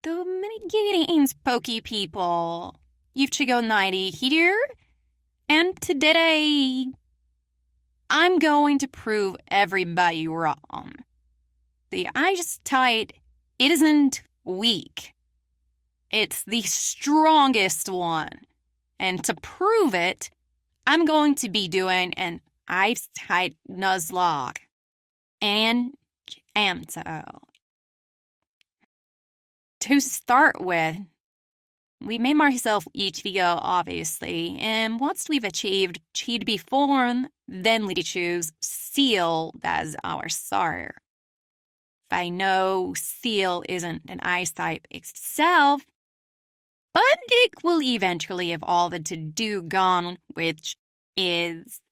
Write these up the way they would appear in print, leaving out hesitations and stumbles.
the mini-greetings, Pokey people. You've Chico 90 here, and today I'm going to prove everybody wrong. The ice type isn't weak. It's the strongest one. And to prove it, I'm going to be doing an ice type Nuzlocke and Amto. To start with, we made ourselves each video, obviously, and once we've achieved cheat before, then we choose Seal as our starter. I know Seal isn't an ice type itself, but it will eventually evolve into Dugong, which is.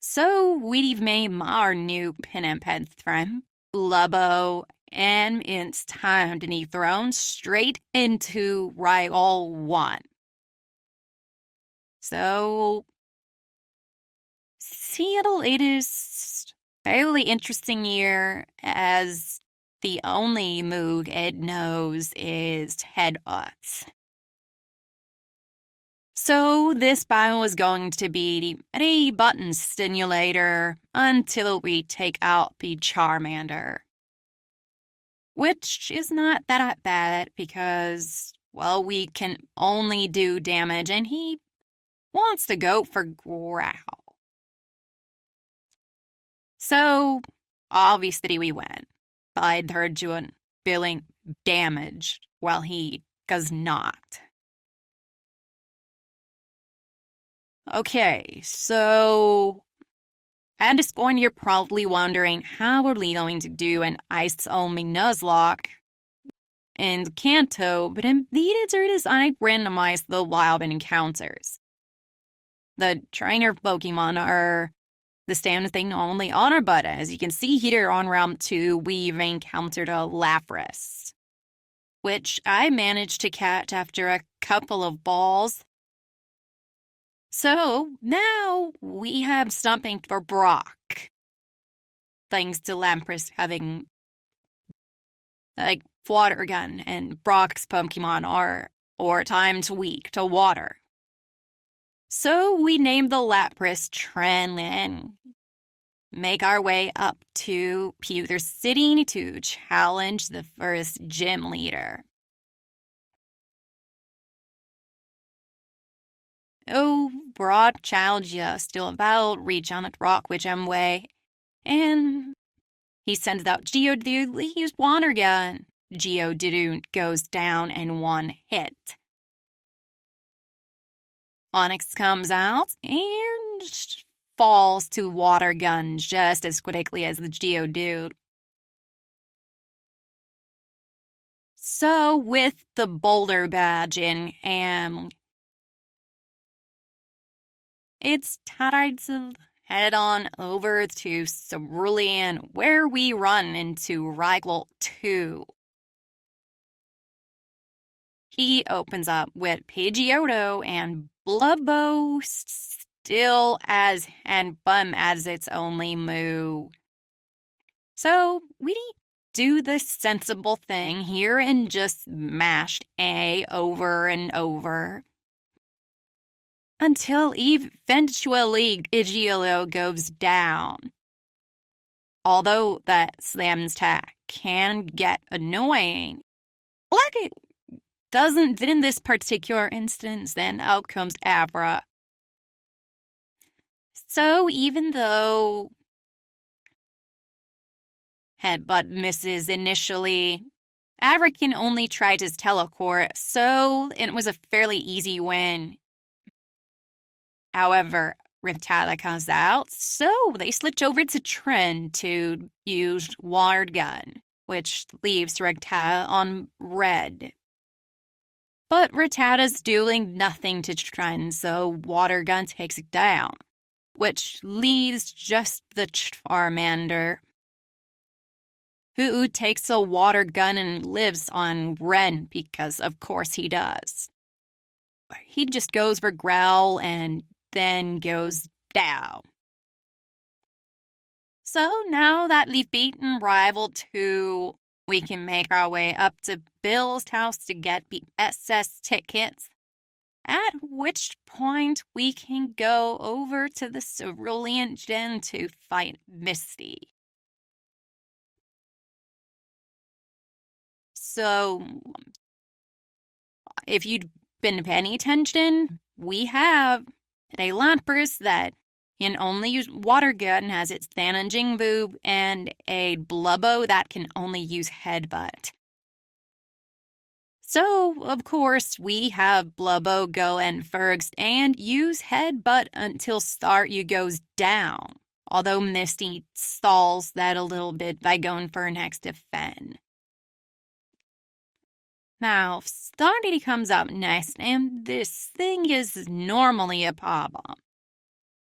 So we've made our new pin and pen friend, Lubbo, and it's time to be thrown straight into Rival 1. So, Seattle, it is fairly interesting year as the only move it knows is Headbutts. So this battle is going to be a button stimulator until we take out the Charmander. Which is not that bad because, well, we can only do damage and he wants to go for Growl. So, obviously we win by her dealing damage while he does not. Okay, so at this point you're probably wondering how are we going to do an ice-only Nuzlocke in Kanto, but indeed it is I randomize the wild encounters. The trainer Pokemon are the same thing only on our button. As you can see here on round 2, we've encountered a Lapras, which I managed to catch after a couple of balls. So now we have something for Brock, thanks to Lapras having like water gun, and Brock's Pokemon are times weak to water. So we named the Lapras Tren and make our way up to Pewter City to challenge the first gym leader. Oh, Broad challenge still about reach on the rock which I'm way. And he sends out Geodude, he used water gun. Geodude goes down in one hit. Onix comes out and falls to water gun just as quickly as the Geodude. So with the boulder badge in and it's time to head on over to Cerulean, where we run into Rival 2. He opens up with Pidgeotto and Blubbo still as and Bum as its only move. So we do the sensible thing here and just mashed A over and over until eventually Pidgeotto goes down. Although that slam's attack can get annoying, like it doesn't in this particular instance, then out comes Abra. So even though Headbutt misses initially, Abra can only try to teleport, so it was a fairly easy win. However, Rattata comes out, so they switch over to Tren to use Water Gun, which leaves Rattata on red. But Rattata's doing nothing to Tren, so Water Gun takes it down, which leaves just the Charmander, who takes a water gun and lives on red because of course he does. He just goes for Growl and then goes down. So now that we've beaten Rival 2, we can make our way up to Bill's house to get the SS tickets, at which point we can go over to the Cerulean Den to fight Misty. So, if you'd been paying attention, we have a Lapras that can only use water gun, has its Thanon Jingbu, and a Blubbo that can only use headbutt. So, of course, we have Blubbo go in first and use headbutt until Staryu goes down, although Misty stalls that a little bit by going for an next defend. Now, Staryu comes up next, and this thing is normally a Pawbomb.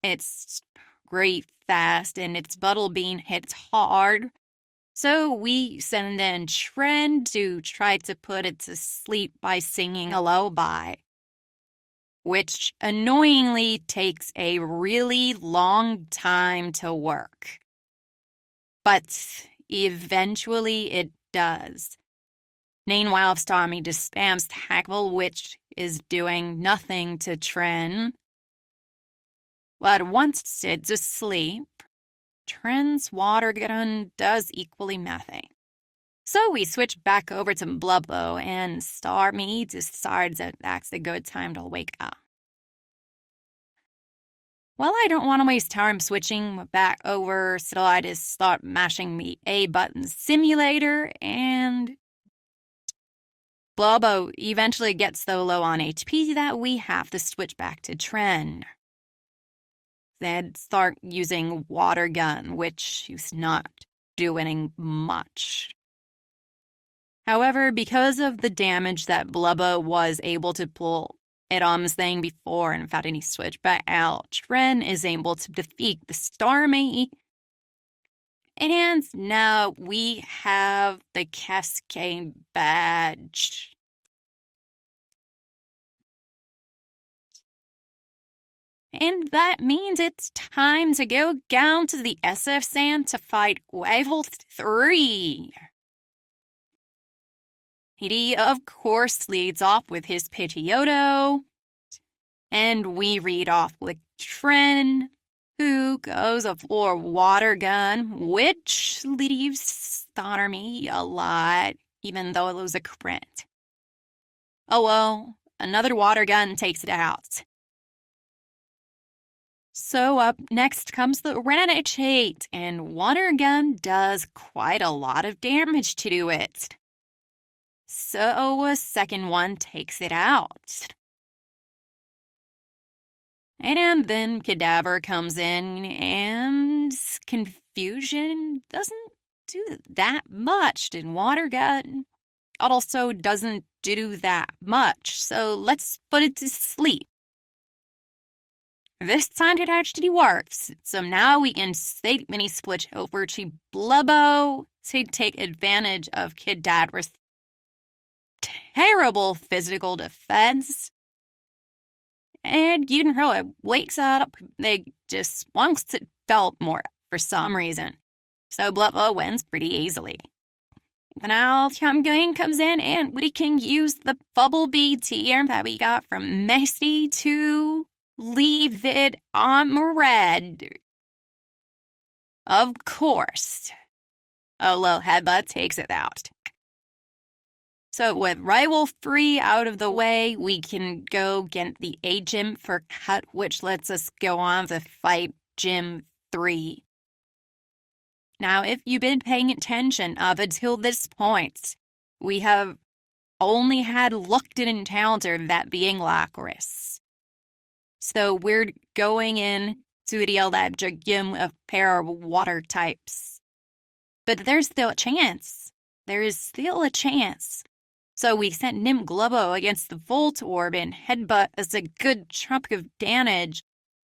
It's great fast, and its Buttle Bean hits hard. So we send in Tren to try to put it to sleep by singing a lullaby, which annoyingly takes a really long time to work. But eventually it does. Meanwhile, Starmie just spams Tackle, which is doing nothing to Tren. But once it's asleep, Tren's water gun does equally nothing. So we switch back over to Blubbo, and Starmie decides that that's a good time to wake up. Well, I don't want to waste time switching back over, so I just start mashing the A button simulator, and Blubbo eventually gets so low on HP that we have to switch back to Tren. Then start using water gun, which is not doing much. However, because of the damage that Blubbo was able to pull it on this thing before and without any switch back out, Tren is able to defeat the Starmie. And now we have the Cascade badge. And that means it's time to go down to the SF Sand to fight Level 3. He, of course, leads off with his Pidgeotto. And we read off with Tren, who goes for Water Gun, which leaves Starmie a lot, even though it was a crit. Oh well, another Water Gun takes it out. So up next comes the Raticate, and Water Gun does quite a lot of damage to it. So a second one takes it out. And then Cadaver comes in, and Confusion doesn't do that much, and Water Gun also doesn't do that much, so let's put it to sleep. This time it actually works, so now we can state mini switch over to Blubbo to take advantage of Cadaver's terrible physical defense. And it wakes up, they just wants to develop more for some reason. So Blubbo wins pretty easily. Now Game comes in, and we can use the Bubble Bead tier that we got from Misty to leave it on red. Of course. Oh, well, Headbutt takes it out. So with Rival 3 out of the way, we can go get the A Gym for Cut, which lets us go on to fight Gym 3. Now, if you've been paying attention up until this point, we have only had looked at encounter, that being Lapras. So we're going in to deal that gym of pair of water types. But there's still a chance. There is still a chance. So we sent Nim Glubbo against the Volt Orb, and Headbutt as a good chunk of damage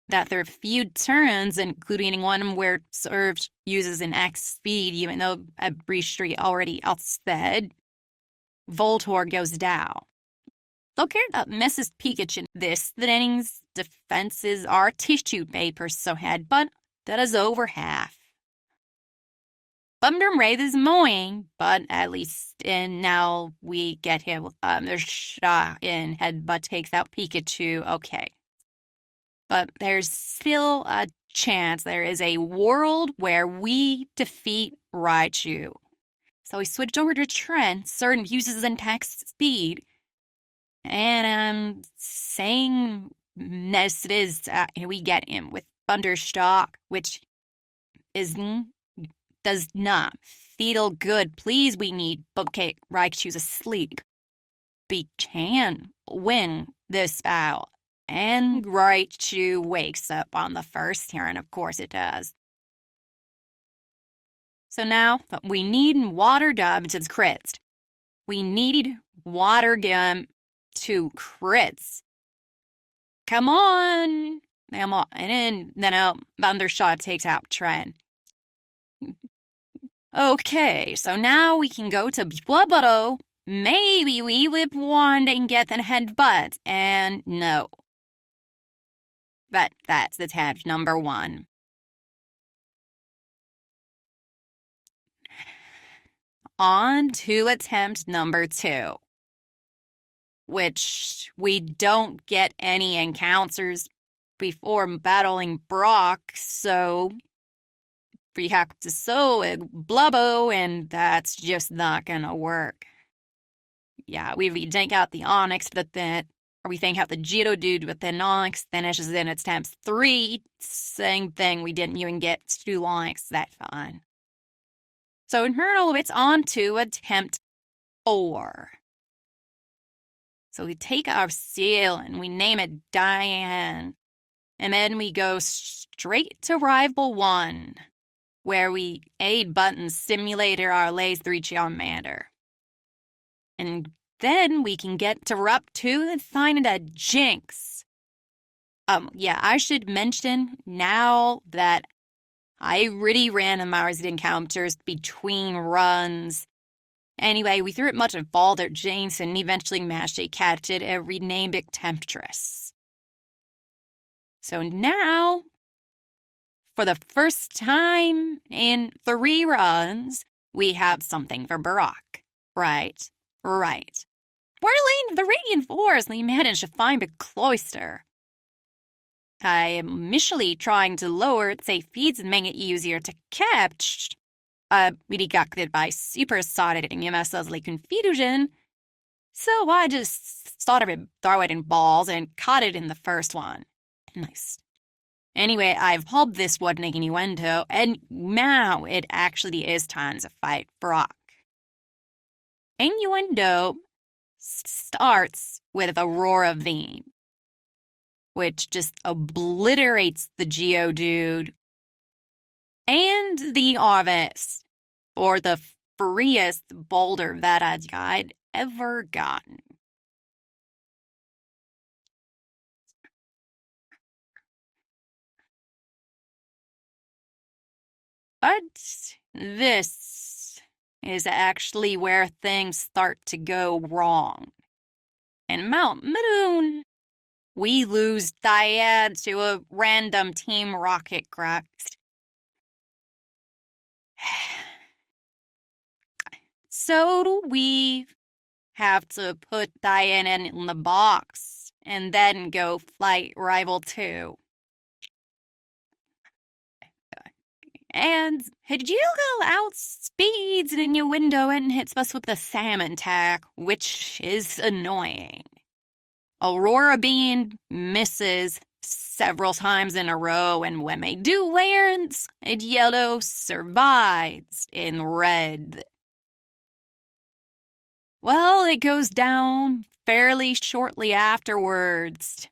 that there are few turns, including one where Surge uses an X speed, even though a Breeze Street already outsped. Voltorb goes down. Look here, Mrs. Pikachu. This inning's defenses are tissue paper, so Headbutt, that is over half. Bumdum Wraith is annoying, but at least now we get him. There's shot in Headbutt takes out Pikachu. Okay. But there's still a chance there is a world where we defeat Raichu. So we switched over to Trent, certain uses attack speed, and I'm saying this is we get him with Thundershock, which does not feel good. Please, we need Bookcake Raichu's asleep. We can win this battle. And Raichu wakes up on the first turn, of course it does. So now we need Water Dub to crits. We need Water Gum to crits. Come on! And then Thundershot takes out Trent. Okay, so now we can go to Blubbo. Maybe we whip wand and get the headbutt. And no. But that's attempt number 1. On to attempt number 2, which we don't get any encounters before battling Brock, so we have to Blubbo, and that's just not gonna work. Yeah, we take out the Onyx, but then, or we take out the Geodude, but then Onyx finishes in attempt 3. Same thing, we didn't even get 2 Onyx that fun. So in Hurdle, it's on to attempt 4. So we take our seal and we name it Diane. And then we go straight to Rival 1, where we aid button simulator our Lays 3 Charmander. And then we can get to Rup 2 and find a Jinx. Yeah, I should mention now that I really randomized encounters between runs. Anyway, we threw it much of ball at Jinx and eventually managed to catch it and renamed it Temptress. So now, for the first time in 3 runs, we have something for Brock. Right. Whirling the Radiant Forest, we managed to find a cloister. I am initially trying to lower its safe feeds and make it easier to catch. We got hit by super solid and like confusion. So I just started throwing balls and caught it in the first one. Nice. Anyway, I've held this one innuendo, and now it actually is time to fight Brock. Innuendo starts with Aurora Beam, which just obliterates the Geodude and the Harvest for the freest boulder that I'd ever gotten. But this is actually where things start to go wrong. In Mount Moon, we lose Dyad to a random Team Rocket craft. So we have to put Diana in the box and then go fight Rival 2. And Hidalgo outspeeds in your window and hits us with the salmon attack, which is annoying. Aurora Beam misses several times in a row, and when they do lands, Hidalgo survives in red. Well, it goes down fairly shortly afterwards.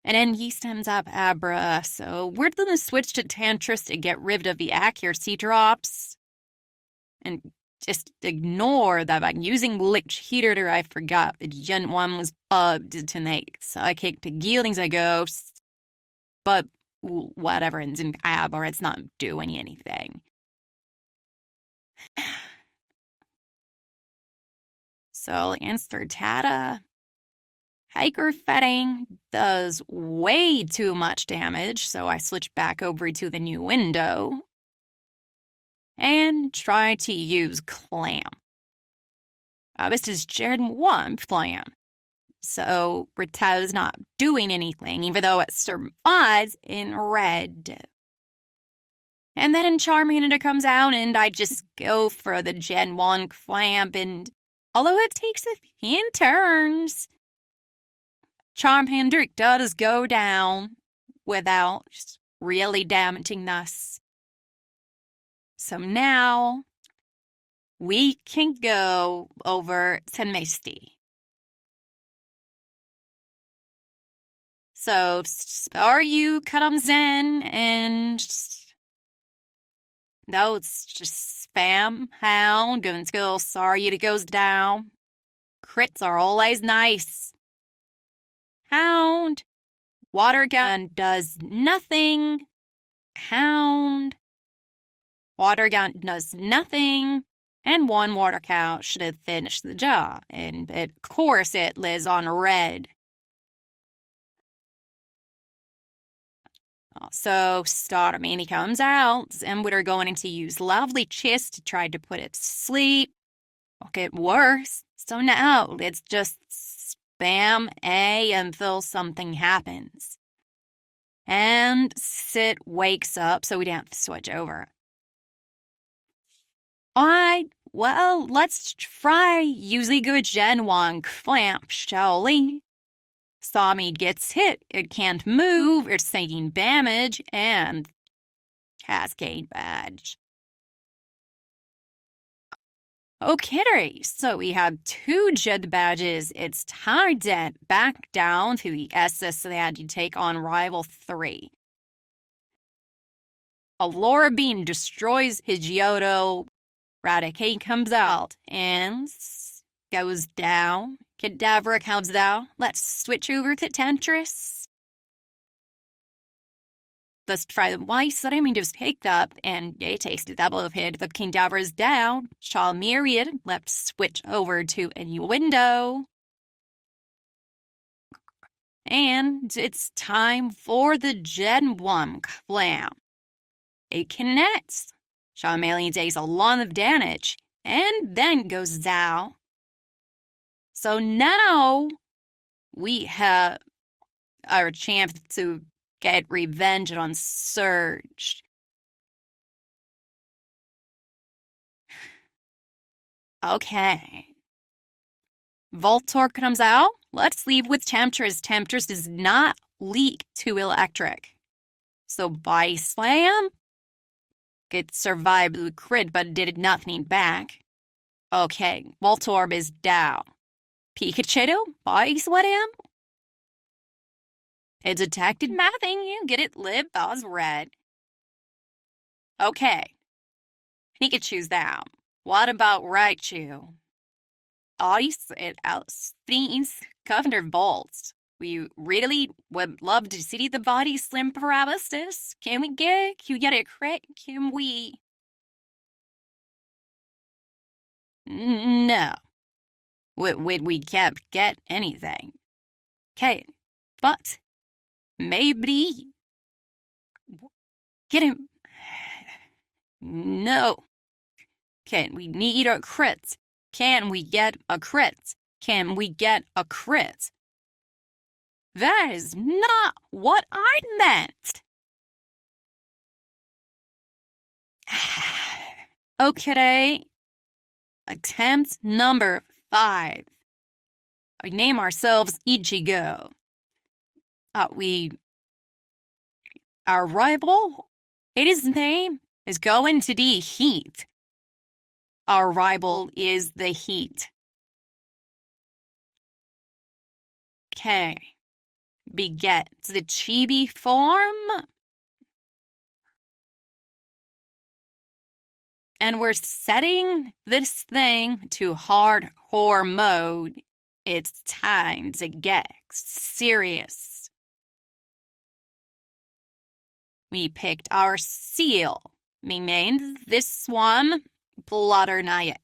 And then he sends up Abra, so we're gonna switch to Tantris to get rid of the accuracy drops. And just ignore that by using Lich Heater, I forgot the Gen 1 was bugged to make Psychic Yieldings a ghost. But whatever, it's in Abra, it's not doing anything. So, answer Tata. Hiker fetting does way too much damage, so I switch back over to the new window and try to use Clam. This is Gen 1 Clam, so Rita's not doing anything, even though it survives in red. And then Charmander comes out, and I just go for the Gen 1 Clamp, and although it takes a few turns, Charmander does go down without really damaging us. So now we can go over to Misty. So Staryu comes in and no, it's just spam, hound, going to go Staryu goes down. Crits are always nice. Hound, water gun does nothing. Hound, water gun does nothing. And one water count should have finished the job. And of course it lives on red. So Starmie comes out, and we're going to use Lovely Kiss to try to put it to sleep. It'll get worse. So now let's just spam A until something happens. And Sid wakes up, so we don't have to switch over. Alright, well, let's try using a Gen 1 Clamp, shall we? Starmie gets hit, it can't move, it's taking damage, and Cascade Badge. Okay, so we have 2 Jet Badges. It's time to get back down to the SS that you take on Rival 3. Aurora Beam destroys Hidgeotto. Raticate comes out and goes down. Kadabra comes down. Let's switch over to Temptress. Let's try the White Slime just picked up, and it takes the double hit. The Kadabra's down. Charmeleon, let's switch over to a new window. And it's time for the Gen 1 Clam. It connects. Charmeleon takes a lot of damage, and then goes down. So now we have our chance to get revenge on Surge. Okay. Voltorb comes out. Let's leave with Temptress. Temptress does not leak to electric. So Body Slam. It survived the crit, but did nothing back. Okay, Voltorb is down. Pikachu, Body Slam. It detected nothing. You get it, live, Oz red. Okay. Pikachu's down. What about Raichu? Ice and outstings Governor Bolts. We really would love to see the Body Slam paralysis. Can you get a crit? Can we? No. We can't get anything. Okay, but maybe get him. No. Can we need a crit? Can we get a crit? Can we get a crit? That is not what I meant. Okay. Attempt number 5. We name ourselves Ichigo. Our rival, his name is going to be Heat. Our rival is the Heat. Okay. Beget the chibi form. And we're setting this thing to hardcore mode. It's time to get serious. We picked our seal. We named this one Blotter Knight.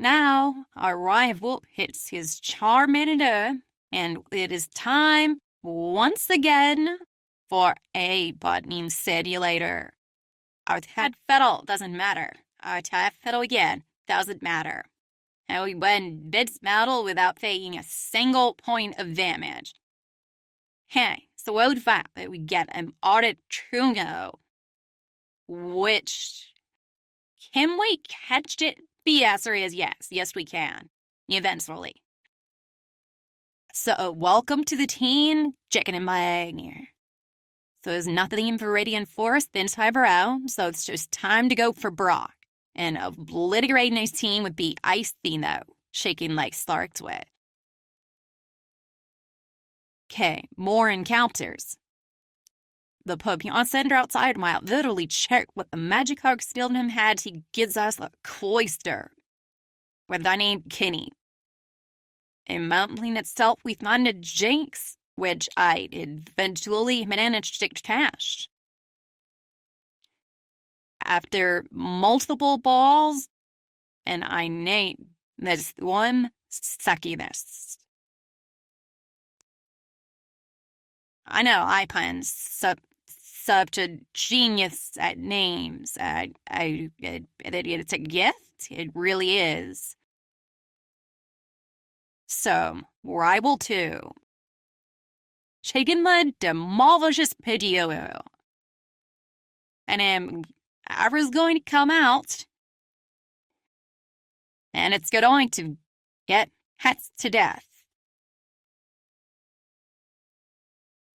Now our rival hits his charm editor, and it is time once again for a button simulator. Our tag fiddle doesn't matter. Our tag fiddle again doesn't matter. And we win this battle without taking a single point of damage. Hey, so what the fact that we get an Articuno, which can we catch it? The answer is yes. Yes, we can. Eventually. So, welcome to the team, chicken and my egg here. So there's nothing in Viridian Forest this time around, so it's just time to go for Brock. And obliterating his team would be Ice Dino, shaking like Stark's with. Okay, more encounters. The Pokemon Center outside might literally check what the Magikarp skilled him had. He gives us a cloister with I named Kenny. In Mountain itself, we find a Jinx, which I eventually managed to catch. After multiple balls, and I named this one suckiness. I know Ipan's such a genius at names. It's a gift. It really is. So, rival 2. Chicken Mud demolishes Pidgeotto. And Avra's going to come out. And it's going to get hats to death.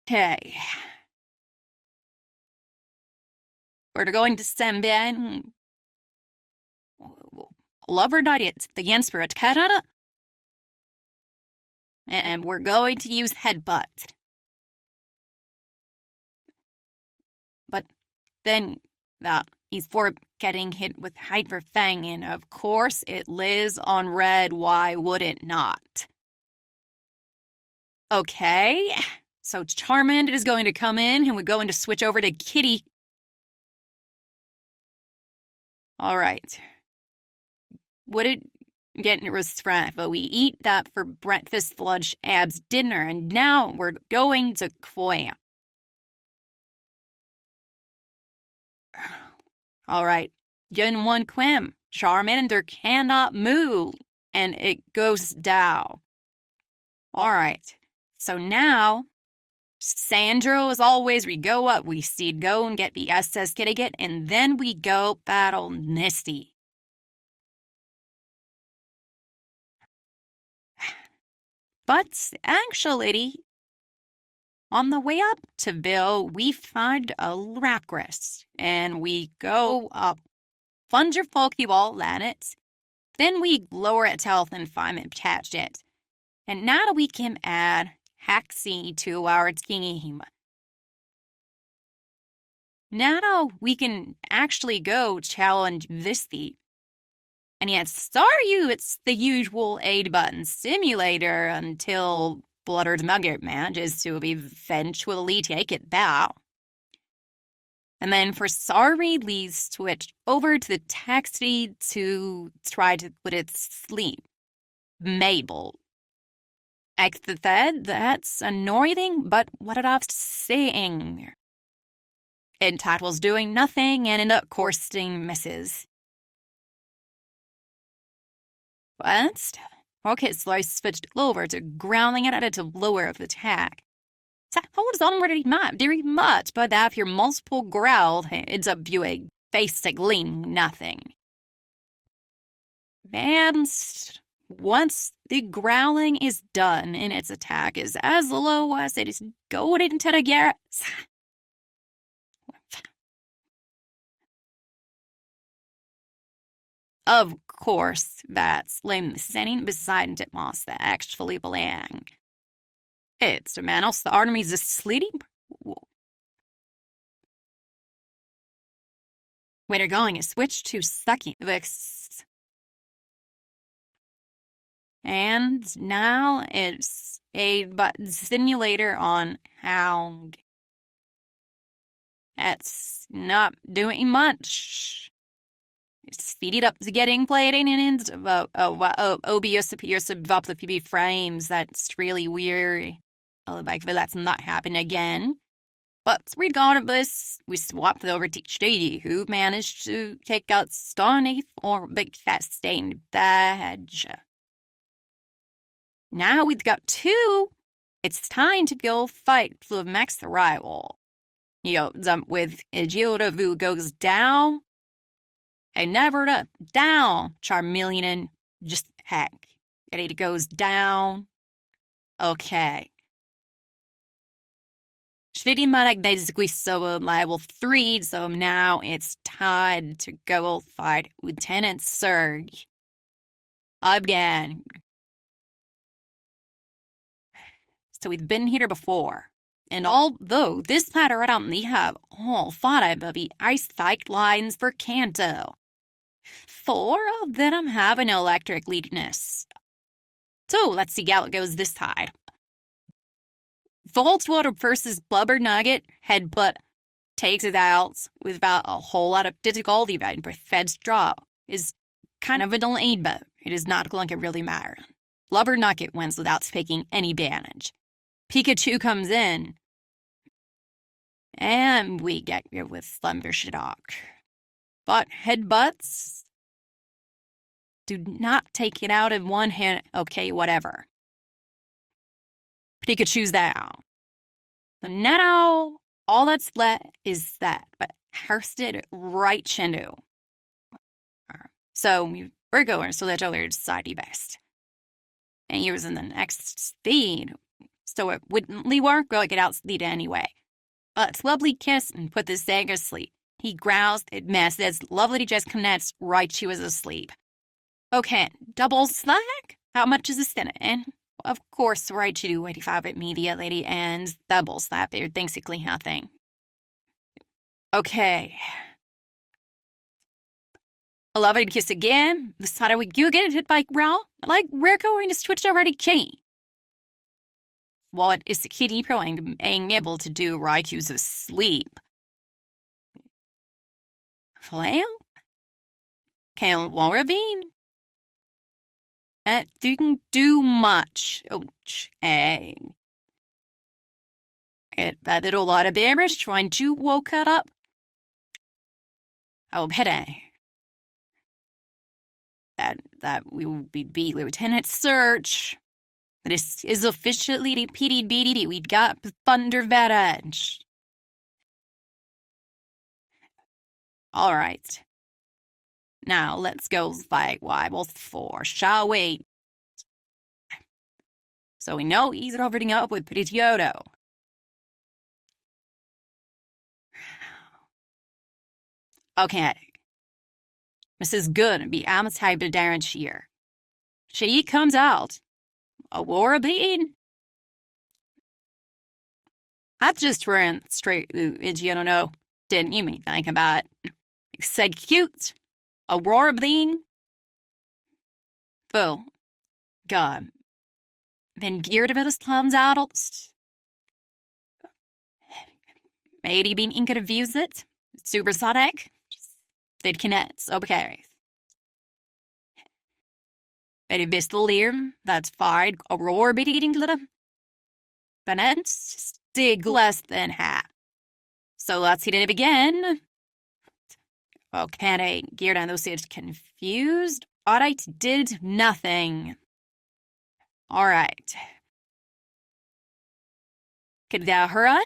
Okay. We're going to send in Lover Knight against for a Canada. And we're going to use Headbutt. But then he's for getting hit with Hyper Fang, and of course it lives on red. Why would it not? Okay, so Charmander is going to come in, and we're going to switch over to Kitty. All right. Would it get restaurant, but we eat that for breakfast, lunch, abs, dinner, and now we're going to Quam. All right, Gen 1 Quim. Charmander cannot move, and it goes down. All right, so now, Sandro, as always, we go up, we see go and get the SS Kittigat, and then we go battle Misty. But actually, on the way up to Bill, we find a Lapras, and we go up, plunge your Pokeball at it, then we lower its health and find it attached it. And now we can add Haxie to our team. Now we can actually go challenge Visty. And yet, Staryu, it's the usual 8-button simulator until Bluttered Mugger manages to eventually take it back. And then for Sorry, we switch over to the taxi to try to put it to sleep. Mabel. Exit, that's annoying, but what did I was saying? Entitle's doing nothing and of course misses. But Rocket Slice switched over to grounding it at a lower of attack. That holds on pretty much, but after multiple growl, it ends up doing basically nothing. And once the growling is done and its attack is as low as it is going into the garrets, of course, that's Slim sitting beside Ditmoss that actually belong. It's the Manos, the Artemis is sleeping. We're going to switch to Sucky Vix. And now it's a button simulator on Hound. That's not doing much. Speed it up to getting plating and OBS appears above the PB frames. That's really weird. Like, let's not happen again. But regardless, we swapped over to JD, who managed to take out Stony for big fat stained badge. Now we've got two. It's time to go fight for the next rival. With Igiota who goes down. And never up, down, Charmeleon, just heck. It goes down. Okay. Shitty Manic basically so level 3, so now it's time to go fight Lieutenant Surge. Again. So we've been here before. And although this pattern only have all 5 of the ice fight lines for Kanto, 4 of them have an electric leadness. So let's see how it goes this time. Voltwater versus Blubber Nugget Headbutt takes it out without a whole lot of difficulty, but Fed's draw is kind of a delayed, but it is not going to really matter. Blubber Nugget wins without taking any damage. Pikachu comes in, and we get here with Thunder Shock. But Headbutts do not take it out in one hit. Okay, whatever. Pikachu's down. So now, all that's left is that, but Hursted right Chindu. So we're going to let other decide best. And he was in the next speed, so it wouldn't work, go get out speed anyway. It's lovely kiss and put this egg asleep. He growls, it messes, lovely just connects right to his asleep. Okay, double slack? How much is this in? Of course, right to do 85 immediately, and double slap, they're basically nothing. Okay. I love it, kiss again. This time you get hit by growl. Like, we're going to switch over to Kitty. What is the Kitty being able to do Raiku's asleep? Flail? Can't Warravine? That didn't do much. Okay. That did a lot of damage trying to woke it up. Oh, pity. That we will be Lieutenant Surge. This is officially the PDBD. We got Thunder Vedage. All right. Now let's go fight Rival 4, shall we? So we know he's roving up with Pidgeotto. Okay. This is gonna be Am's type of damage here. She comes out. Aurora Bean. I just ran straight through Pidgeotto. Didn't even think about it. Execute. Aurora Bean. Oh, God. Then Gyarados comes out. Maybe being confused it. Supersonic. It connects. Okay. Very Pistolier. That's fine. Aurora Bean eating glitter. But it's dig less than half. So let's hit it again. Okay, Gyarados is confused. Alright, did nothing. Alright. Could that run?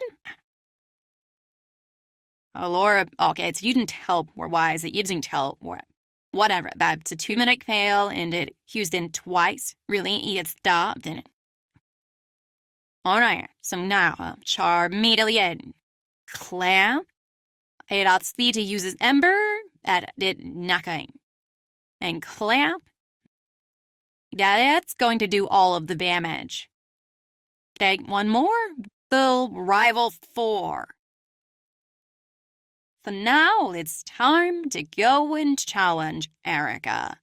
Oh, Laura, okay, it's you didn't help, or why is it you didn't help, or whatever. That's a 2-minute fail, and it used in twice. Really, it stopped, and alright, so now, Charmeleon. Clamp. It outspeed to uses Ember. That did nothing. And Clamp. That's going to do all of the damage. Take one more. The Rival 4. So now it's time to go and challenge Erica.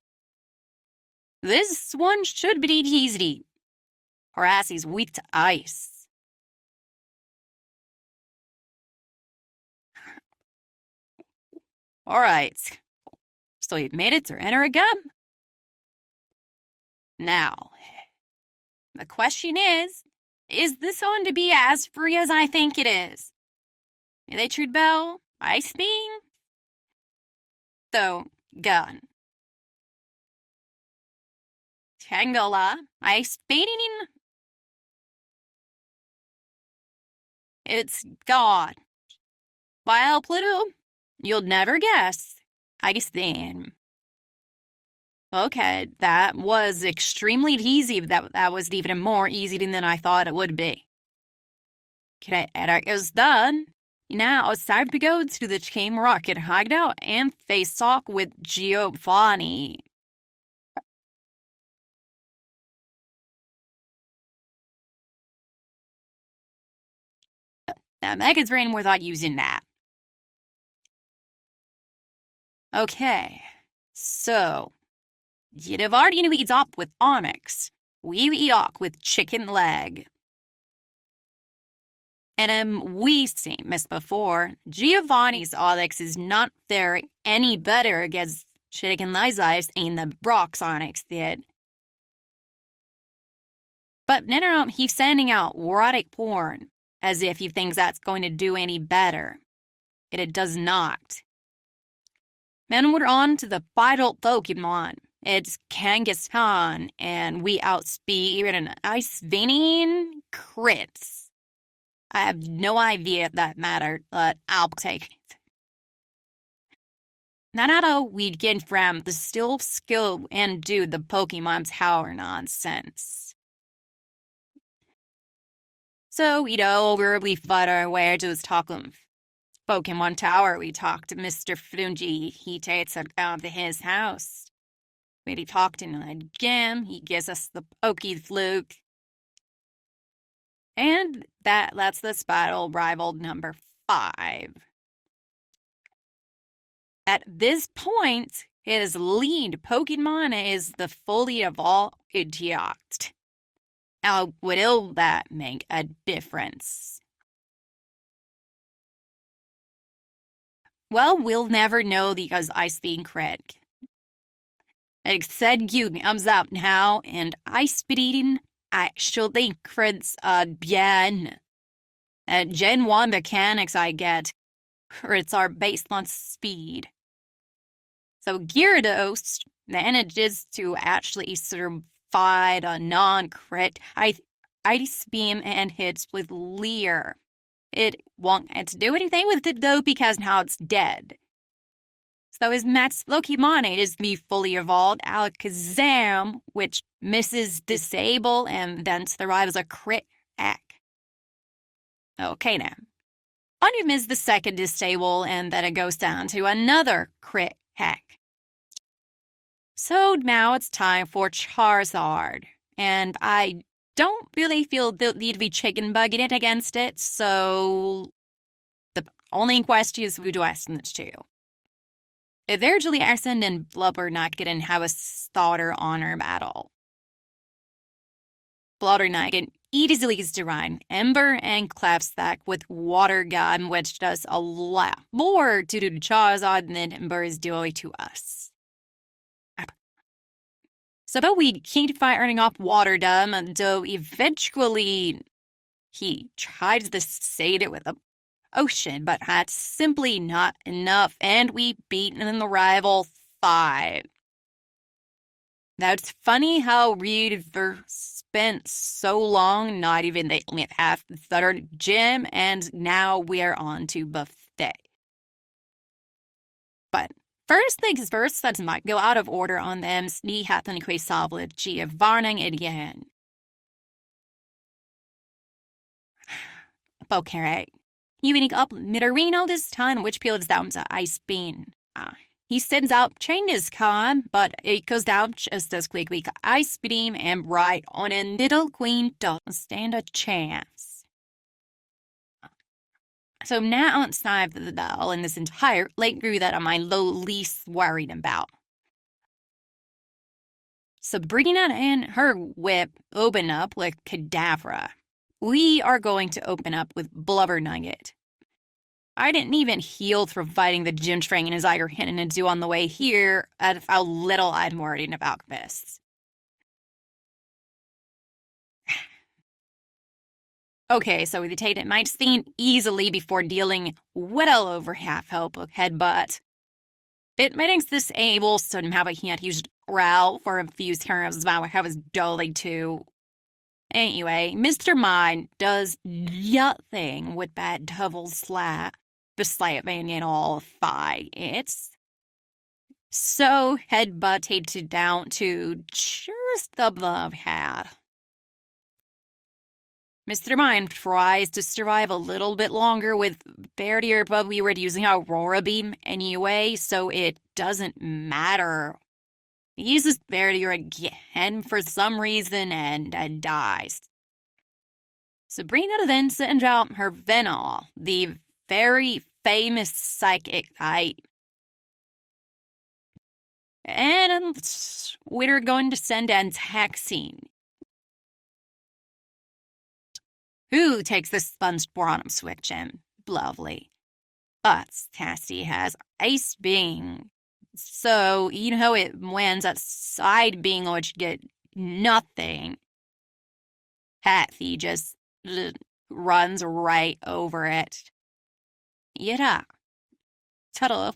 This one should be easy. Horaci's weak to ice. Alright. so he made it to enter again. Now, the question is this going to be as free as I think it is? They truth bell, ice beam? So, gun. Tangela, ice beating? It's God. While Pluto, you'll never guess. Ice beam. Okay, that was extremely easy. That was even more easy than I thought it would be. Okay, it is done. Now it's time to go to the Team Rocket hideout and face talk with Giovanni. Now, Megan's brain without using that. Okay, so Giovanni eats up with Onyx. We eat up with chicken leg. And we seen this before. Giovanni's Onyx is not there any better against chicken legs than the Brock's Onyx did. But no, he's sending out erotic porn as if he thinks that's going to do any better. It does not. Then we're on to the final Pokemon. It's Kangaskhan, and we outspeed an ice veining crits. I have no idea if that mattered, but I'll take it. Now we get from the still skill and do the Pokemon Tower nonsense. So, we fight our way to this talking Pokemon Tower. We talked to Mr. Fungi. He takes us out to his house. We talked to him again. He gives us the Poke Fluke. And that's this battle rival number 5. At this point, his lead Pokemon is the fully evolved Idiot. Now, will that make a difference? Well, we'll never know because Ice being crit. Except you comes out now, and Ice beating actually crits again. Gen 1 mechanics I get crits are based on speed. So Gyarados manages to actually survive a non-crit Ice Beam and hits with Leer. It won't do anything with it though because now it's dead. So his next Pokemon is the fully evolved Alakazam, which misses Disable and then survives a crit hack. Okay now. On him is the second Disable and then it goes down to another crit hack. So now it's time for Charizard. And I don't really feel the need to be chicken bugging it against it, so the only question is who do I send this to? Eventually, I send in Blubber not getting have a starter honor battle. Blubber not can easily run Ember and Clapsack with Water Gun, which does a lot more to do to Charizard than Ember is doing to us. So we keep firing off Water Gun until eventually he tries to save it with the ocean, but that's simply not enough, and we beat in the rival 5. Now it's funny how Reed spent so long not even half the third gym, and now we're on to Buffet. But first things first, let's not go out of order on them. Sneak happen to solid Giovanni again. Okay. Evening up Midorino this time, which peels down to Ice Beam. He sends out Kangaskhan, but it goes down just as quickly. Ice Beam and right on a Little Queen doesn't stand a chance. So now it's time for the battle in this entire late group that I'm least worried about. Sabrina and her whip open up with Kadabra. We are going to open up with Blubber Nugget. I didn't even heal through fighting the gym train as I were hitting to do on the way here at how little I'd worried about this. Okay, so we take it might seem easily before dealing well over half help of headbutt. It makes this able so how I can't use growl for a few turns while I was dolly too. Anyway, Mr. Mind does nothing with bad double slap, beside being all fights. So headbutted down to just above half. Mr. Mind tries to survive a little bit longer with barrier, but we were using Aurora Beam anyway, so it doesn't matter. He uses barrier again for some reason and dies. Sabrina then sends out her Venal, the very famous psychic type. And we're going to send in Taxine, who takes the sponge bottom switch in. Lovely. But Tassie has Ice Beam. So, you know, it wins at side being which get nothing. Kathy just runs right over it. Yeah. Tuttle.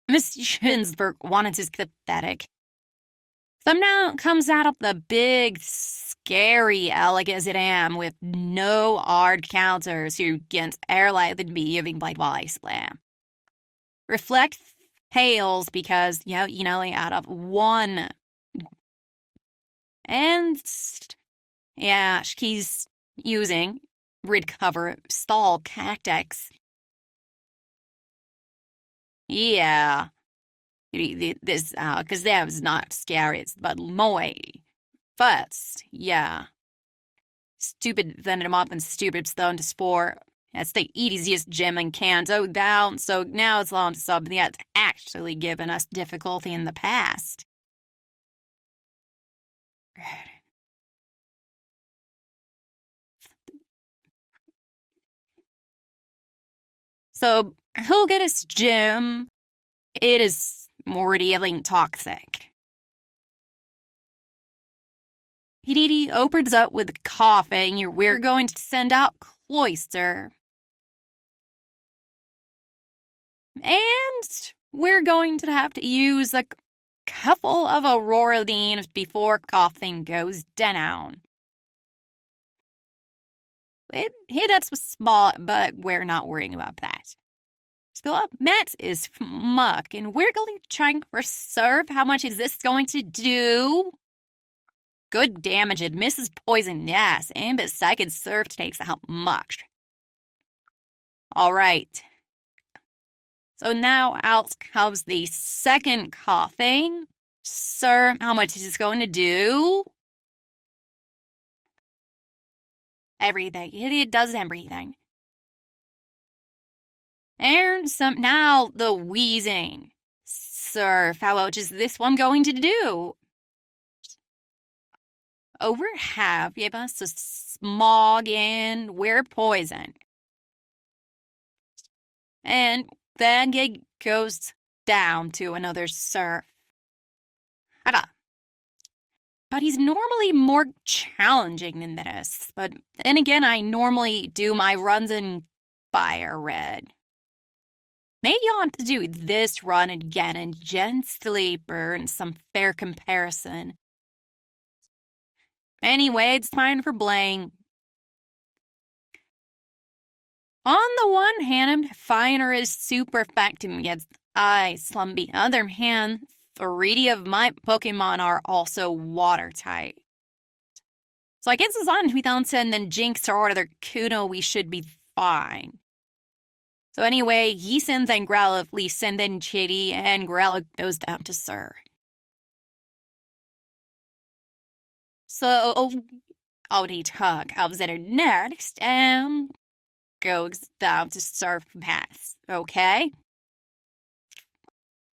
Miss Schinsberg wanted his pathetic. Some now comes out of the big, scary elegant as it am with no hard counters who against airlight would be giving Blade Wally Slam. Reflect fails because, you know, out of one. And, yeah, she's using recover stall tactics. Yeah. This, because that was not scary, but Moy. First, yeah. Stupid vended him up and stupid stone to spore. That's the easiest gem in Kanto down, so now it's on to something that's actually given us difficulty in the past. So, he'll get his gem. It is mortally toxic. He opens up with coughing. We're going to send out Cloister. And we're going to have to use a couple of Aurora Beams before coughing goes down. It hit us small, but we're not worrying about that. So Matt is muck, and we're going to try and reserve. How much is this going to do? Good damage. It misses poison, yes, and but second serve takes out much. All right. So now out comes the second coughing. Sir, how much is this going to do? Everything. It does everything. And now the wheezing. Sir, how much is this one going to do? Over half give us a smog and we're poison. And then it goes down to another surf. But he's normally more challenging than this. But then again, I normally do my runs in Fire Red. Maybe I'll have to do this run again and gently burn some fair comparison. Anyway, it's time for Blaine. On the one hand, Fire is super effective against ice. On the other hand, 3 of my Pokemon are also water type. So I guess as long as we don't send then Jinx or other Kuno, we should be fine. So anyway, he sends in Growlithe, Lee send in Chitty, and Growlithe goes down to Sir. So, Odie Tug comes in next and goes down to Surf Pass, okay?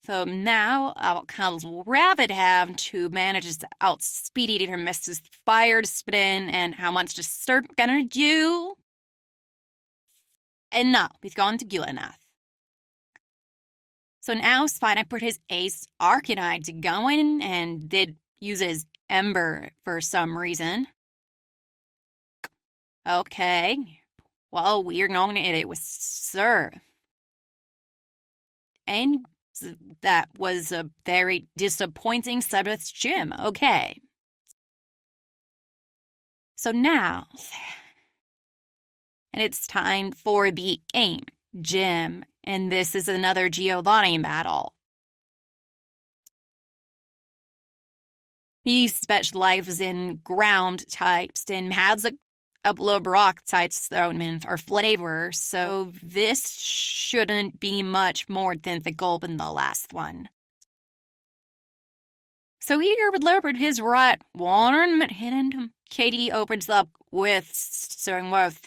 So now out comes Rabbit who manages to outspeed Eater Mrs. Fire to spin, and how much does Surf gonna do? enough. He's gone to good enough. So now Spina put his ace Arcanine going and did use his Ember for some reason. Okay. Well, we're going to hit it with Surf. And that was a very disappointing Sabbath's gym. Okay. So now, and it's time for the AIM gym. And this is another Giovanni battle. He specializes in ground types and has a couple of rock types thrown in for flavor, so this shouldn't be much more difficult than the last one. So here with Leopard his right one, but hidden Katie opens up with Sternworth.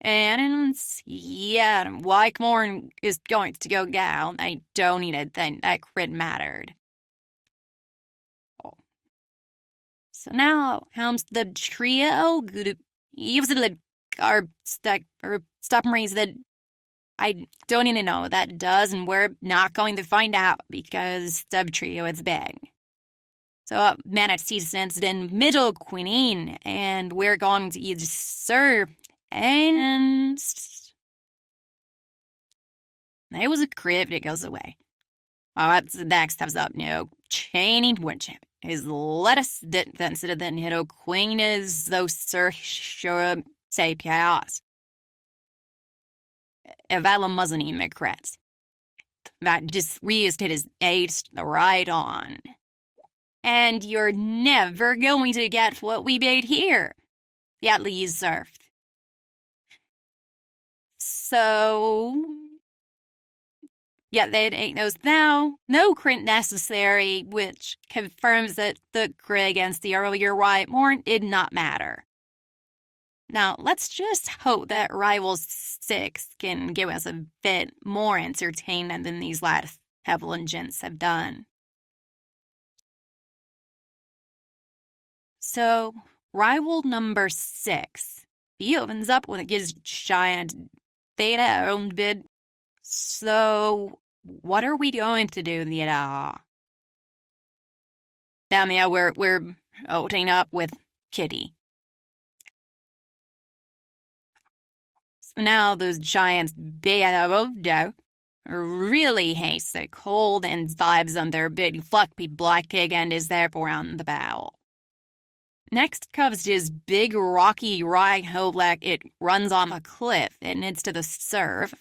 And yeah, Wykemorn is going to go down. I don't need it, then that crit mattered. So now comes the trio. Use the or stop and raise that I don't even know what that does, and we're not going to find out because sub trio is big. So Mana Seasons then middle queen, and we're going to use Sir, and it was a crit, but it goes away. Oh, that's the next comes up. No, chaining Woodchip. His lettuce density than hero queen is those Sir sure say chaos. Evala Muzzini McCrets. That just reused his ace right on. And you're never going to get what we made here. Yet Lee surfed. So yeah, they ain't those now. No crit necessary, which confirms that the crit against the earlier Wykemorn did not matter. Now, let's just hope that Rivals 6 can give us a bit more entertainment than these last Evelyn gents have done. So, rival number 6. He opens up when it gives giant Theta own bid. So, what are we going to do, Theta? Damn, yeah, we're opening up with Kitty. So now those giants Beado really hates the cold and vibes on their big fluffy black pig and is therefore on the bow. Next comes this big rocky ride hole like it runs on a cliff and it's to the surf.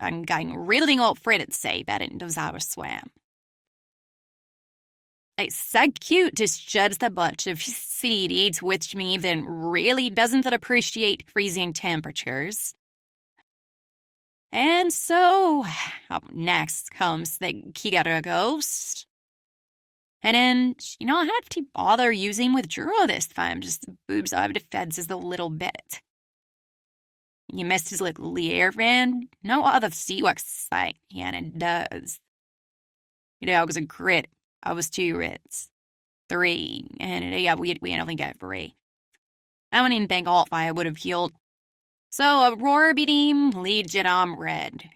I'm getting really old afraid to say that it knows how to swim. It's so cute to judge the bunch of seeds, which means it really doesn't appreciate freezing temperatures. And so, up next comes the Kigara Ghost. And then, I had to bother using Withdraw this time, just boobs out of defenses a little bit. You missed his little Lear friend? No other Seawalks like Yannon does. It was a crit. I was 2 crits. 3. And yeah, we only got 3. I wouldn't even think all 5 would have healed. So, Aurora Beam, Legion on red.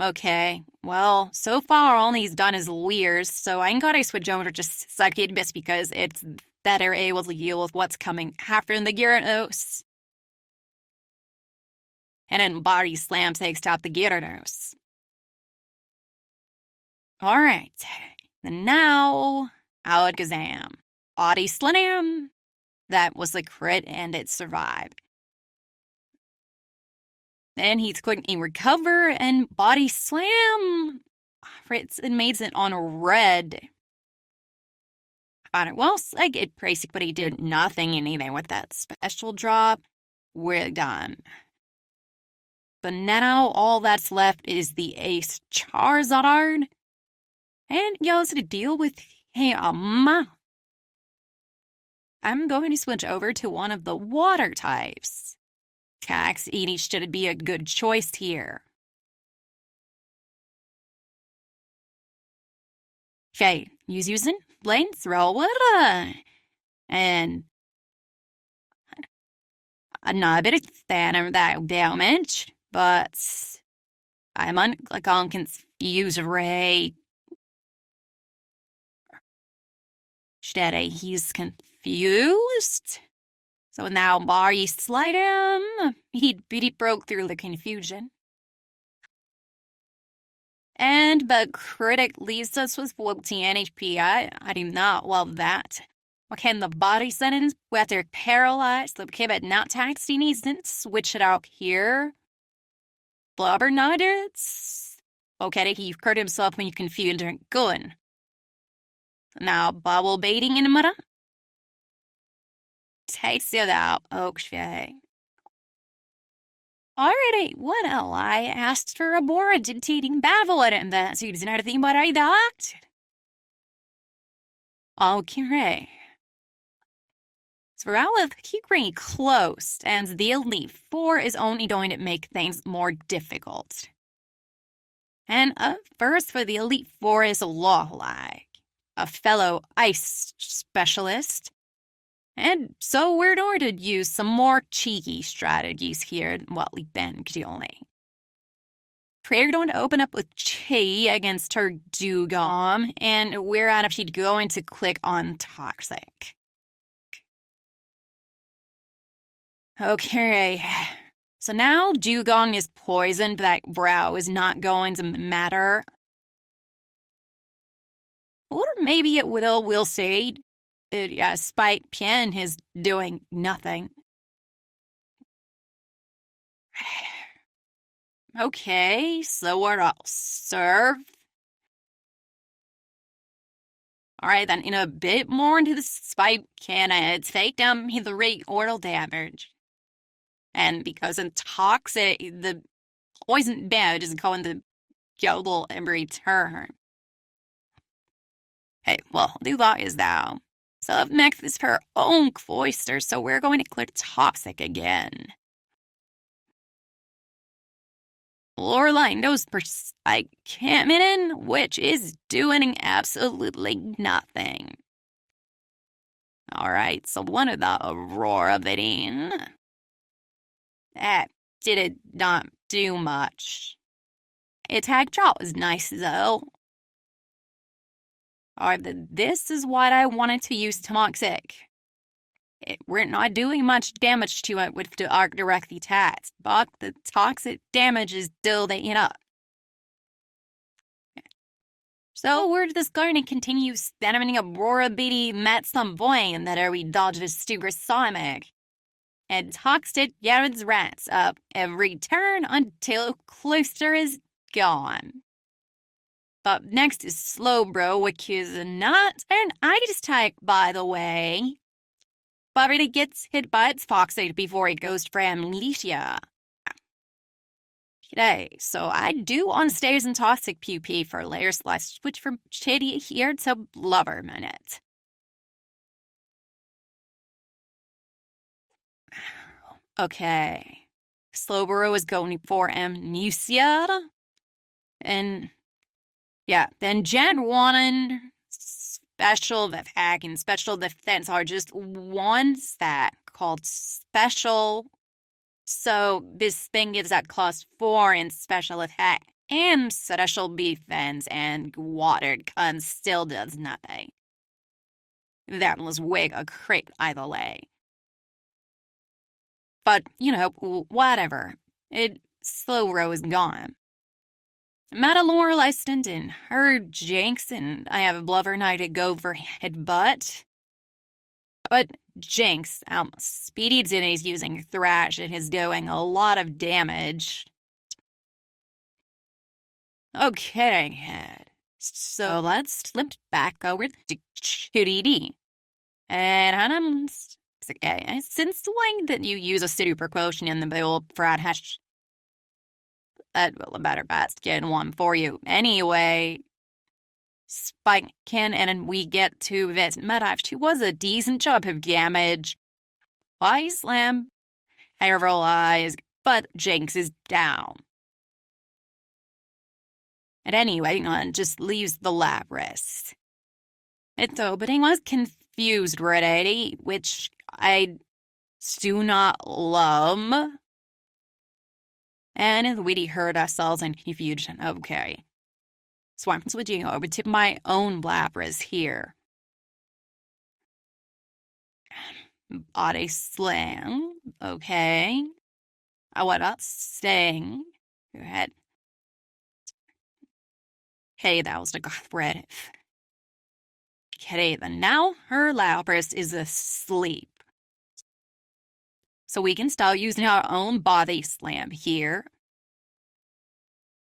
Okay, well, so far all he's done is Leers, so I gotta switch over to just Psychic because it's better able to deal with what's coming after in the Gyarados. And then Body Slam takes out the Gyarados. Alright, and now, Alakazam. Body Slam. That was a crit and it survived. Then he's quickly recover and Body Slam. Fritz and made it on red. Well, I get basic, but he did nothing anything with that special drop. We're done. But now all that's left is the Ace Charizard. And y'all's to deal with him. I'm going to switch over to one of the water types. Tax Edie should be a good choice here. Okay, using flamethrower. And not a bit of fan of that damage, but I'm on confused Ray. Steady, he's confused. So now Barry slide him. He broke through the confusion. And but critic leaves us with 14 HP. I do not love that. Okay, the body sentence, whether paralyzed, the kid not taxed, he needs to switch it out here. Blubber nuggets. Okay, he hurt himself when you confused him. Good. Now, bubble baiting in a minute. Takes it out. Okay. Alrighty, what else? I asked for a more agitating battle and that's not a thing but I thought. Okay. So Rowlith keep getting close, and the Elite Four is only going to make things more difficult. And first for the Elite Four is Lawlike, a fellow ice specialist. And so we're going to use some more cheeky strategies here than what we've been doing. We're going to open up with Chi against her Dugong, and we're actually going to click on Toxic. Okay, so now Dugong is poisoned, but that brow is not going to matter. Or maybe it will, we'll see. Spike Pin is doing nothing. Okay, so what else? Serve. Alright, then in a bit more into the Spike Cannon, take down the rate oral damage. And because in Toxic, the poison damage is going to Jodel in return. Okay, well, do that is thou. So up next is her own Cloister, so we're going to clear Toxic again. Lorelai knows I can't in, which is doing absolutely nothing. Alright, so one of the Aurora Vidine. That did not do much. Attack draw was nice though. Alright, this is what I wanted to use Toxic. We're not doing much damage to it with the arc direct attacks, but the toxic damage is building up. So we're just going to continue spamming Aurora BD met some point and that we dodge the super sonic. And toxic Yaren's rats up every turn until Cloister is gone. Up next is Slowbro, which is not an ice type, by the way. But it gets hit by its toxic before it goes for Amnesia. Okay, so I do on stairs and toxic PP for layer slice, switch from Shady here to Lover Minute. Okay. Slowbro is going for Amnesia. And yeah, then Gen 1 special attack and special defense are just one stat called special. So this thing gives that class 4 in special attack and special defense, and watered gun still does nothing. That was wig a crit either way. But, you know, whatever. Slowbro is gone. Matalore licensed in her Jinx, and I have a Blubber Knight to go for headbutt. But Jinx, Speedy Dinny's using Thrash and is doing a lot of damage. Okay, so let's flip back over to 2DD. And okay, since the way that you use a super potion in the build, Frat has that will a better basket one for you. Anyway, Spike can, and we get to this Medivh. She was a decent job of damage. Why slam? Several eyes, but Jinx is down. And anyway, just leaves the Lapras. Its opening was confused confused already, which I do not love. And we heard ourselves in confusion. Okay. So I'm switching over to my own Lapras here. Body Slam. Okay. What about Sting? Go ahead. Okay, that was the Red. Okay, then now her Lapras is asleep. So we can start using our own Body Slam here.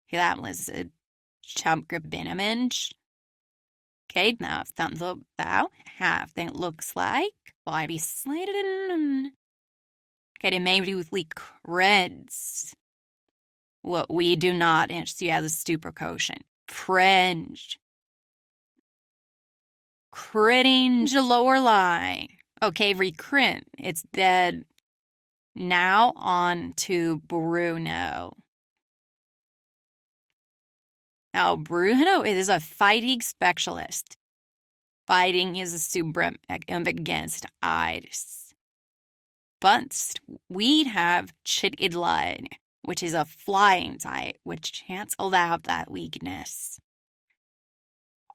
Okay, that was a chunk of damage. Okay, now thumbs up that half thing looks like. Body Slam. Okay, it may be creds. What we do not see as a super quotient. Cringe. Cringe lower line. Okay, recrit. It's dead. Now on to Bruno. Now, Bruno is a fighting specialist. Fighting is a super against ice. But we have Chicken Line, which is a flying type, which cancels out that weakness.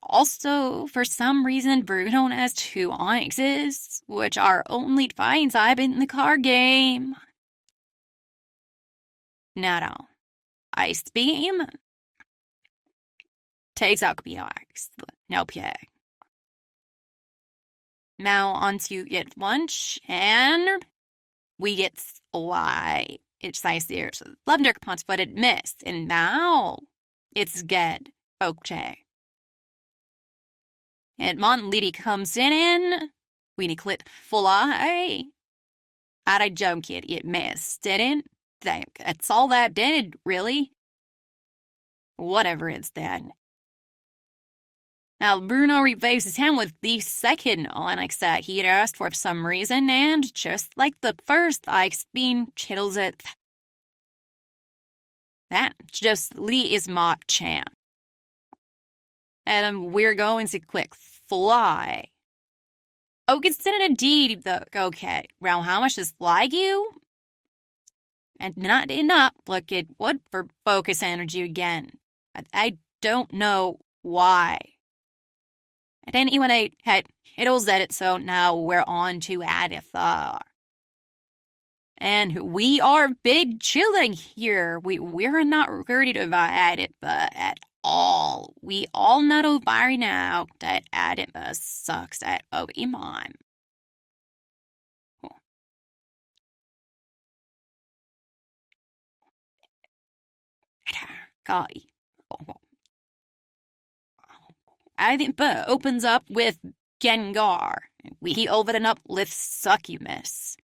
Also, for some reason, Bruno has 2 Onyxes, which are only fighting type in the card game. No. Ice Beam takes out BX. No PA. Now onto Get Lunch, and we get Fly. It's nice here. So Lavender Punch, but it missed. And now it's Get Okay. And Montlady comes in. We need to click Fly. I joke it missed, didn't? That's all that did, really. Whatever it's then. Now, Bruno replaces him with the second Onyx that he had asked for some reason, and just like the first Ice Beam, kills it. That just Lee is Mach-chan. And we're going to click Fly. Oh, consider it indeed, though. Okay, well, how much does Fly you? And not enough. Look at what for focus energy again. I don't know why. And anyway, it was edit, so now we're on to Adithar. And we are big chilling here. We're not worried about Aditha at all. We all know by now that Aditha sucks at Pokemon. Golly. Aditha opens up with Gengar. We open up with Succumus.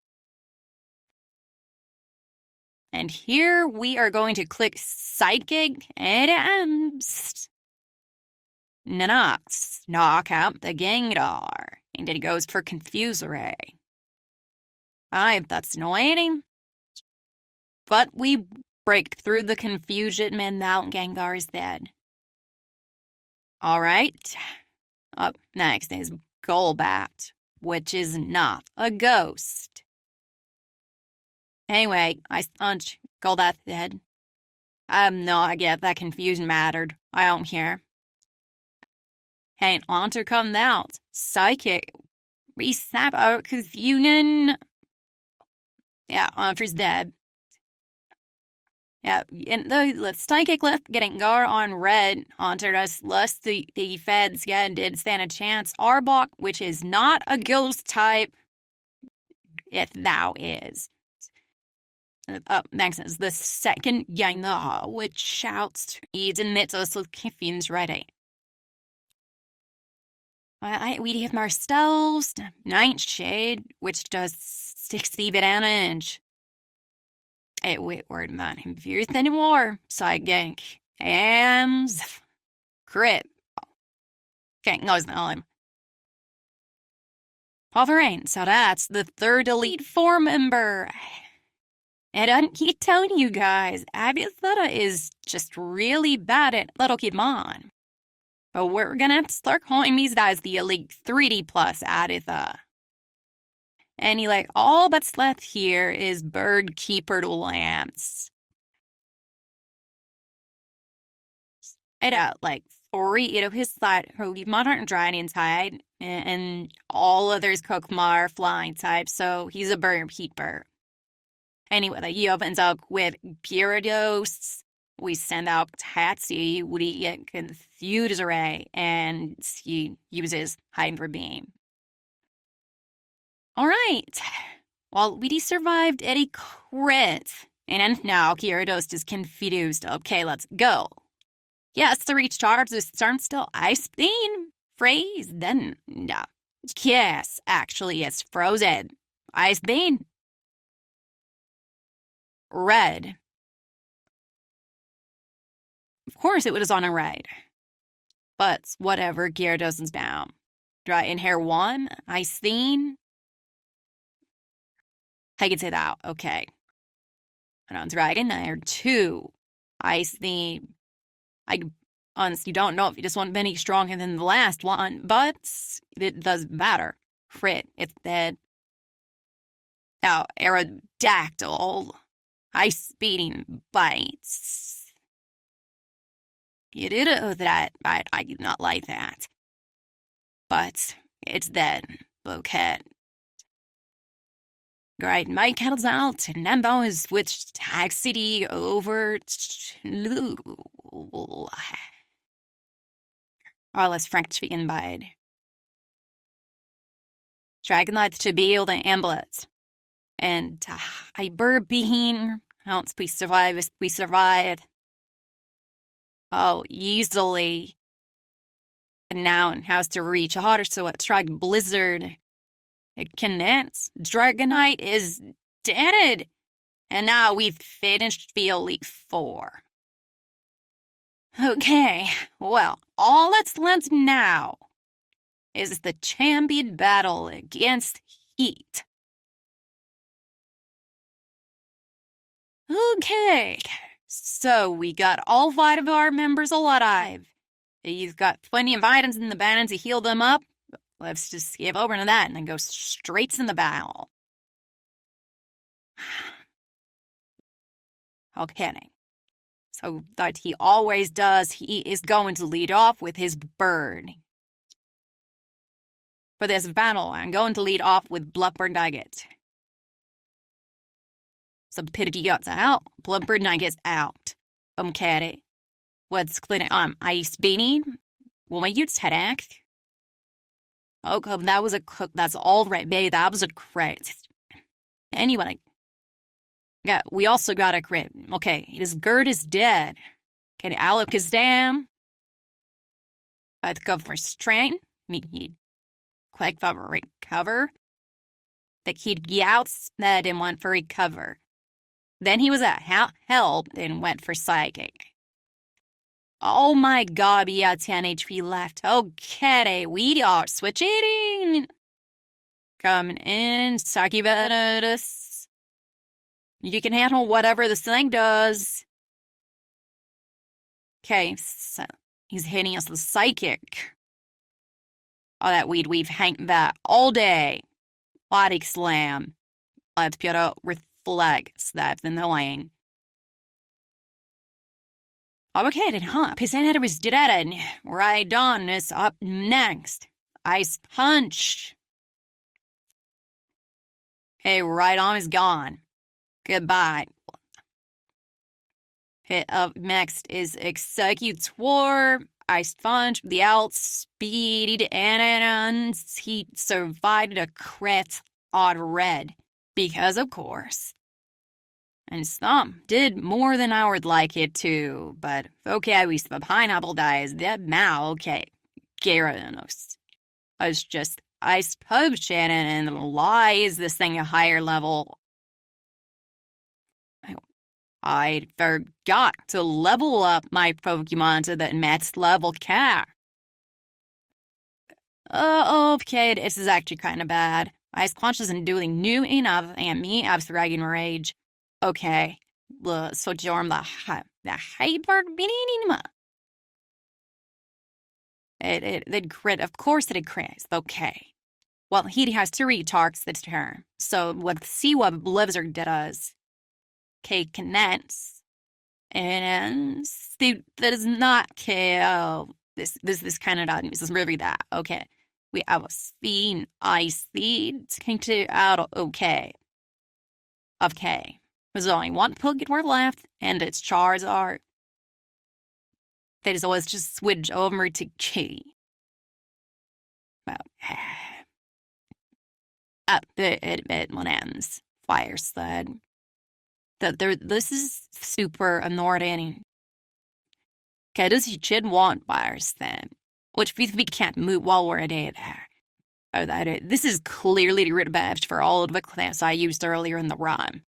And here we are going to click Psychic and Nanox. Knock out the Gengar. And it goes for Confuse Ray. That's annoying. But we break through the confusion and now Gengar is dead. Alright. Up next is Golbat, which is not a ghost. Anyway, I sponge Golbat dead. No, I get that confusion mattered. I don't care. Hey, Haunter come out. Psychic. Resnap our confusion. Yeah, Haunter's dead. Yeah, and the Psychic left getting Gar on red. Haunter does less the feds did stand a chance. Arbok, which is not a ghost type. It now is. Up next is the second Gengar, which shouts, Eden admits us with confusions ready. We have Marstell's Nightshade, which does 60 damage. We're not confused anymore. Psychic and crit. Okay, no, it's not him. Wolverine, so that's the third Elite Four member. And I keep telling you guys, Abiatheta is just really bad at Little Pokemon. But we're gonna have to start calling these guys the Elite 3D Plus, Aditha. And he like, all that's left here is Bird Keeper Lance. And like three, his side, modern dragon type, and all others Kokmar flying type, so he's a bird keeper. Anyway, like, he opens up with Gyarados. We send out Tatsy, we get confused array, and he uses Hyper Beam. All right. Well, we survived Eddie crit, and now Gyarados is confused. Okay, let's go. Yes, to recharge the storm still ice beam phrase. Then no. Yes, actually, it's frozen. Ice beam. Red. Of course, it was on a red. But whatever, Gyarados is down. Right in here, one. Ice beam. I can say that. Okay. And on dragon there, two. Ice beam. I honestly don't know if you just want Benny stronger than the last one, but it doesn't matter. Crit, it's dead. Now, Aerodactyl. Ice speeding bites. You did it with that, but I did not like that. But it's dead. Okay. Great, my kettle's out, and Nembo has switched Tag City over to... Or less Frank Chicken Bide. Dragonite to be the ambulance. And Hyper Beam. Once we survive, we survived. Oh, easily. And now it has to reach harder, so it tried Blizzard. It connects. Dragonite is dead. And now we've finished the Elite Four. Okay, well, all that's left now is the champion battle against Heat. Okay, so we got all 5 of our members alive. You've got plenty of items in the banner to heal them up. Let's just skip over to that and then go straight to the battle. Okay. So that he always does, he is going to lead off with his bird. For this battle, I'm going to lead off with Bloodbird Nugget. So Pidgey gets out, Bloodbird Nugget's out. Okay. What's cleaning? Ice Beanie. Will my use headache? Oh, that was a cook. That's all right, babe. That was a crit. Anyway. Yeah, we also got a crit. Okay, his Gerd is dead. Okay, Alec is down. I'd go for strength. He'd quick for recover. The kid Youts that didn't want for recover. Then he was at help and went for psychic. Oh my god, we had 10 HP left. Okay, we are switching. Coming in, Succubus. You can handle whatever this thing does. Okay, so he's hitting us with psychic. Oh, that we've hanged that all day. Body slam. Let's put out reflex. That's annoying. Okay, then Pisanator was dead, and Rhydon is up next. Ice Punch. Hey, Rhydon is gone. Goodbye. Hit up next is Executor. Ice Punch, the outspeed, and he survived a crit on red. Because, of course. And some did more than I would like it to, but okay, we the pineapple dies dead now, okay. Gyarados. I was just Ice Potion and lies this thing a higher level. I forgot to level up my Pokemon to the next level cap. Okay, this is actually kind of bad. Ice Punch isn't doing new enough, and me, I was Dragon Rage. Okay, switch arm the Hyper Beam. It crit. Of course it crits. Okay. Well, he has to retarget this turn. So let's see what Blizzard does. Okay, connects. And that is not KO. This kind of this is really that. Okay. We have a speed, ice speed, came to out okay. Okay. There's only one Pokemon left, and it's Charizard. They just always just switch over to Chi. Well, it ends. Fire sled. This is super annoying. Okay, this should want fire sled, which we can't move while we're at it. Oh, this is clearly the revenge for all of the class I used earlier in the run.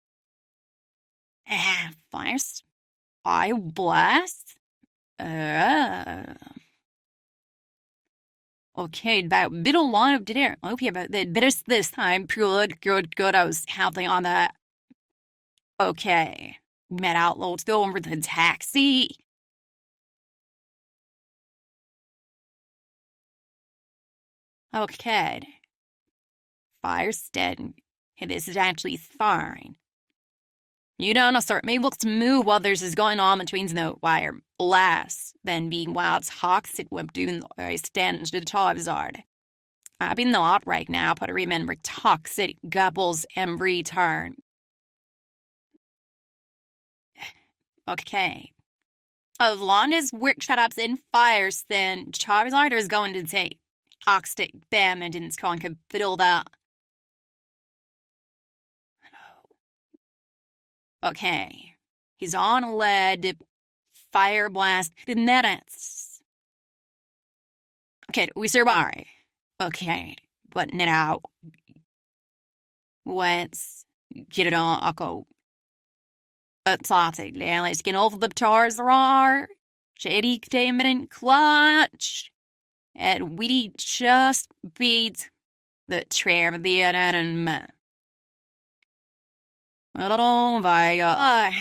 Fire blast. Okay, that bit a lot of there. Okay, but this time, good. I was helping on that. Okay, met outlaw. Let's go over to the taxi. Okay, fire's dead. This is actually fine. You don't start. Maybe let's move while there's this going on between the wire blast, then being wild hawks it went doing the stand to the Charizard. I've been not right now, but I remember toxic gobbles every turn. Okay. As long as work shut ups in fires, then Charizard is going to take toxic damage and it's going to fill that. Okay. He's on lead. Fire blast. The nets. Okay, we survive. Okay, but now let's get it on. I'll go. Exotic. Now let's get off the Charizard. Shady Damon Clutch. And we just beat the champion enemy. Oh my god.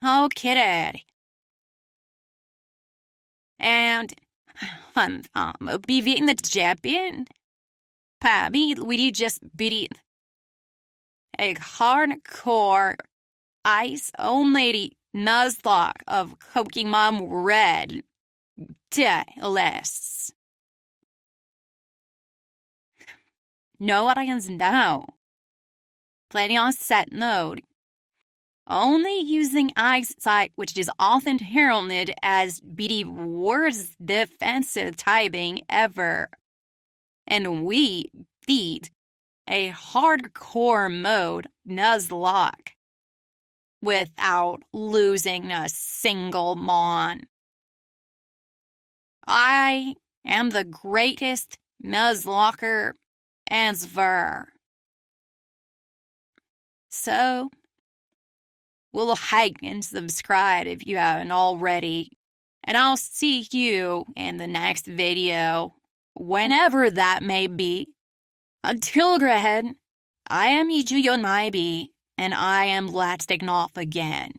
Okay, Daddy. And beating the champion. Pappy, we just beat a hardcore ice only Nuzlocke of Pokemon Red. Less. No audience now. Playing on set mode. Only using Ice Sight, which is often heralded as the worst defensive typing ever. And we beat a hardcore mode Nuzlocke without losing a single mon. I am the greatest Nuzlocker ever. So, we'll like and subscribe if you haven't already. And I'll see you in the next video, whenever that may be. Until then, I am Ijuyon Maibi, and I am Let's Take Off again.